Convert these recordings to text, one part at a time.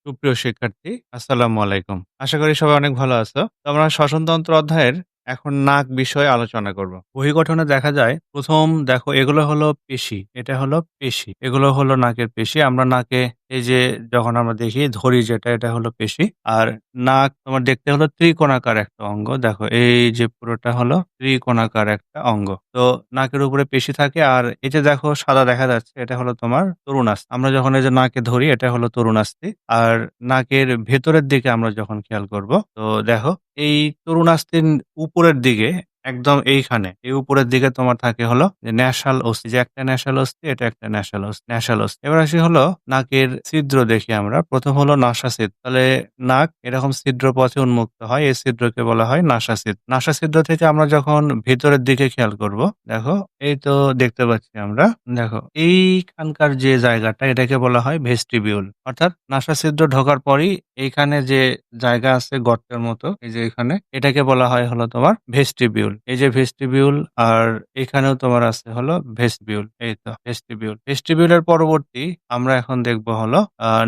সুপ্রিয় শিক্ষার্থী, আসসালামু আলাইকুম। আশা করি সবাই অনেক ভালো আছো। তো আমরা শ্বসনতন্ত্র অধ্যায়ের এখন নাক বিষয়ে আলোচনা করব। বহিঃগঠনে দেখা যায়, ১ম দেখো এগুলো হলো পেশি, এটা হলো পেশি। এগুলো হলো নাকের পেশি। আমরা নাকে এই যে যখন আমরা দেখি ধরি যেটা এটা হলো পেশি। আর নাক তোমার দেখতে হলো ত্রিকোণাকার একটা অঙ্গ। দেখো এই যে পুরোটা হলো ত্রিকোণাকার একটা অঙ্গ। তো নাকের উপরে পেশি থাকে আর এই যে দেখো সাদা দেখা যাচ্ছে এটা হলো তোমার তরুণাস্থি। আমরা যখন এই যে নাকে ধরি এটা হলো তরুণাস্থি। আর নাকের ভেতরের দিকে আমরা যখন খেয়াল করব তো দেখো এই তরুণাস্থির উপরের দিকে একদম এইখানে এই উপরের দিকে তোমার থাকে হলো যে ন্যাসাল অস্থি, যে একটা ন্যাসাল অস্থি, এটা একটা ন্যাসাল অস্থি। এবার আসি হলো নাকের ছিদ্র দেখি আমরা। প্রথম হলো নাসাছিদ্র। তাহলে নাক এরকম ছিদ্র পথে উন্মুক্ত হয়, এই ছিদ্রকে বলা হয় নাসাছিদ্র। নাসাছিদ্র থেকে আমরা যখন ভেতরের দিকে খেয়াল করব, দেখো এই তো দেখতে পাচ্ছি আমরা। দেখো এইখানকার যে জায়গাটা এটাকে বলা হয় ভেস্টিবিউল। অর্থাৎ নাসাছিদ্র ঢোকার পরই এইখানে যে জায়গা আছে গর্তের মতো, এই যে এখানে এটাকে বলা হয় হলো তোমার ভেস্টিবিউল। এই যে ভেস্টিবিউল, আর এখানেও তোমার আছে হলো ভেস্টিবিউল। এই তো ভেস্টিবিউল। ভেস্টিবিউলের পরবর্তী আমরা এখন দেখব হলো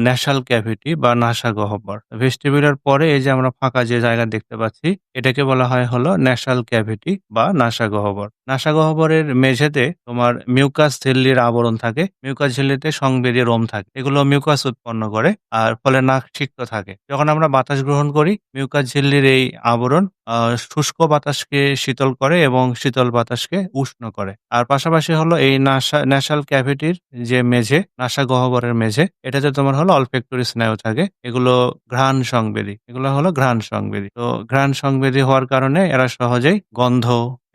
ন্যাসাল ক্যাভিটি বা নাসাগহ্বর। ভেস্টিবিউলের পরে এই যে আমরা ফাঁকা যে জায়গা দেখতে পাচ্ছি এটাকে বলা হয় হলো ন্যাসাল ক্যাভিটি বা নাসাগহ্বর। নাসাগহ্বরের মেঝেতে তোমার মিউকাস ঝিল্লির আবরণ থাকে। মিউকাস ঝিল্লিতে সংবেদী রোম থাকে। এগুলো মিউকাস উৎপন্ন করে আর ফলে নাক সিক্ত থাকে। যখন আমরা বাতাস গ্রহণ করি মিউকাস ঝিল্লির এই আবরণ শুষ্ক বাতাসকে শীতল করে এবং শীতল বাতাসকে উষ্ণ করে। আর পাশাপাশি হলো এই ন্যাসাল ক্যাভিটির যে মেঝে, নাসাগহ্বরের মেঝে, এটাতে তোমার হলো অলফ্যাক্টরি স্নায়ু থাকে। এগুলো ঘ্রাণ সংবেদী। এগুলো হলো ঘ্রাণ সংবেদী। তো ঘ্রাণ সংবেদী হওয়ার কারণে এরা সহজেই গন্ধ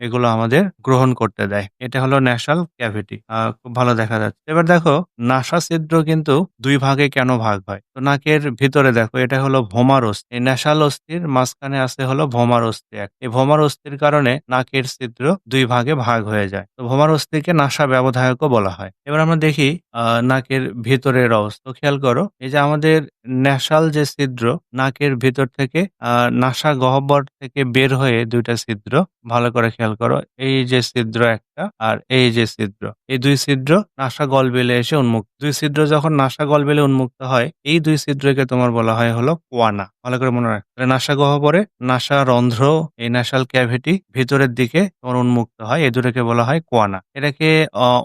এগুলো আমাদের গ্রহণ করতে দেয়। এটা হলো ন্যাসাল ক্যাভিটি। খুব ভালো দেখা যাচ্ছে। এবার দেখো নাসা ছিদ্র কিন্তু দুই ভাগে কেন ভাগ হয়। তো নাকের ভিতরে দেখো এটা হলো ভোমার অস্থি। এই ন্যাসাল অস্থির মাঝখানে আছে হলো ভোমার অস্থি। এই ভোমার অস্থির কারণে নাকের ছিদ্র দুই ভাগে ভাগ হয়ে যায়। তো ভোমার অস্থিকে নাসা ব্যবধায়কও বলা হয়। এবার আমরা দেখি নাকের ভিতরের অবস্থা। খেয়াল করো এই যে আমাদের ন্যাসাল যে ছিদ্র, নাকের ভিতর থেকে নাসা গহ্বর থেকে বের হয়ে দুইটা ছিদ্র, ভালো করে খেয়াল করো। এই যে ছিদ্র একটা আর এই যে ছিদ্র, এই দুই ছিদ্র নাসা গলবিলে এসে উন্মুক্ত। দুই ছিদ্র যখন নাসা গলবিলে উন্মুক্ত হয় এই দুই ছিদ্রকে তোমার বলা হয় হলো কোয়ানা। ভালো করে মনে রাখ। নাসা গহ্বরে নাসা রন্ধ্র, এই ন্যাসাল ক্যাভিটি ভিতরের দিকে তোমার উন্মুক্ত হয়, এই দুটোকে বলা হয় কোয়ানা। এটাকে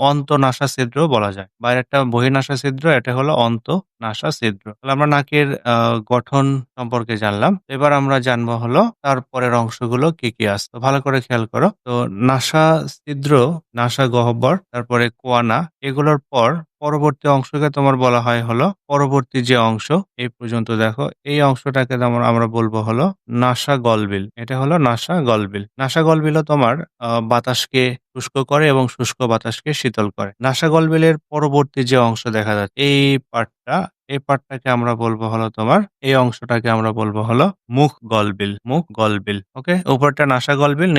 অন্ত নাসা ছিদ্র বলা যায়। বাইরে একটা বহির্নাসা ছিদ্র, এটা হলো অন্ত নাসা ছিদ্র। তাহলে আমরা নাকের গঠন সম্পর্কে জানলাম। এবার আমরা জানবো হলো তারপরের অংশগুলো কি কি আছে। তো ভালো করে খেয়াল করো। তো নাসা ছিদ্র, নাসা গহ্বর, তারপরে কোয়ানা, এগুলোর পর পরবর্তী অংশকে তোমার বলা হয় হলো পরবর্তী যে অংশ এই পর্যন্ত দেখো এই অংশটাকে আমরা বলবো হলো নাসা গলবিল। এটা হলো নাসা গলবিল। নাসা গলবিলও তোমার বাতাসকে শুষ্ক করে এবং শুষ্ক বাতাসকে শীতল করে। নাসা গলবিলের পরবর্তী যে অংশ দেখা যাচ্ছে এই পার্টটা, এই পার্টটাকে আমরা বলবো হলো তোমার, এই অংশটাকে আমরা বলবো হলো মুখ গলবিল। মুখ গলবিল। ওকে, উপরটা নাসা গলবিল,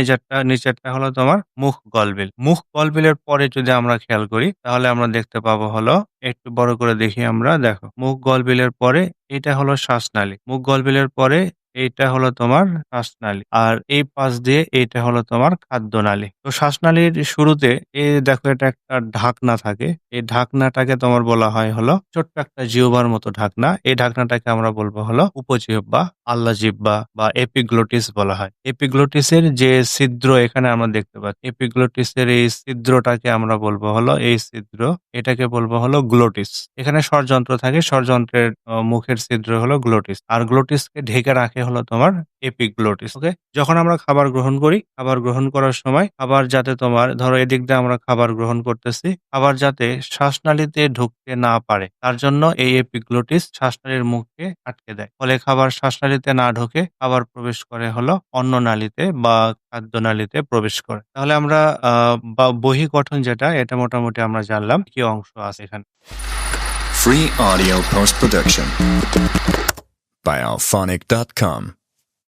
নিচেরটা হলো তোমার মুখ গলবিল। মুখ গলবিলের পরে যদি আমরা খেয়াল করি তাহলে আমরা দেখতে পাবো হলো, একটু বড় করে দেখি আমরা। দেখো মুখ গলবিলের পরে এটা হলো শ্বাসনালী। মুখ গলবিলের পরে এইটা হলো তোমার শ্বাসনালী আর এই পাশ দিয়ে এইটা হলো তোমার খাদ্যনালী। তো শ্বাসনালীর শুরুতে এই দেখো এটা একটা ঢাকনা থাকে। এই ঢাকনাটাকে তোমার বলা হয় হলো ছোট্ট একটা জিহ্বার মতো ঢাকনা। এই ঢাকনাটাকে আমরা বলবো হলো উপজিহ্বা, আল্লাজিহ্বা বা এপিগ্লোটিস বলা হয়। এপিগ্লোটিসের যে ছিদ্র এখানে আমরা দেখতে পাচ্ছি, এপিগ্লোটিসের এই ছিদ্রটাকে আমরা বলবো হলো এই ছিদ্র, এটাকে বলবো হলো গ্লোটিস। এখানে স্বরযন্ত্র থাকে, স্বরযন্ত্রের মুখের ছিদ্র হলো গ্লোটিস আর গ্লোটিসকে ঢেকে রাখে হলো তোমার এপিগ্লোটিস। ওকে, যখন আমরা খাবার গ্রহণ করি, খাবার গ্রহণ করার সময় খাবার যাতে তোমার ধরো এদিক দিয়ে আমরা খাবার গ্রহণ করতেছি, খাবার যাতে শ্বাসনালীতে ঢুকতে না পারে তার জন্য এই এপিগ্লোটিস শ্বাসনালীর মুখকে আটকে দেয়। ফলে খাবার শ্বাসনালীতে না ঢোকে, খাবার প্রবেশ করে হলো অন্ননালীতে বা খাদ্যনালীতে প্রবেশ করে। তাহলে আমরা বা বহিঃগঠন যেটা, এটা মোটামুটি আমরা জানলাম কি অংশ আছে এখানে। Free audio post production by alphonic.com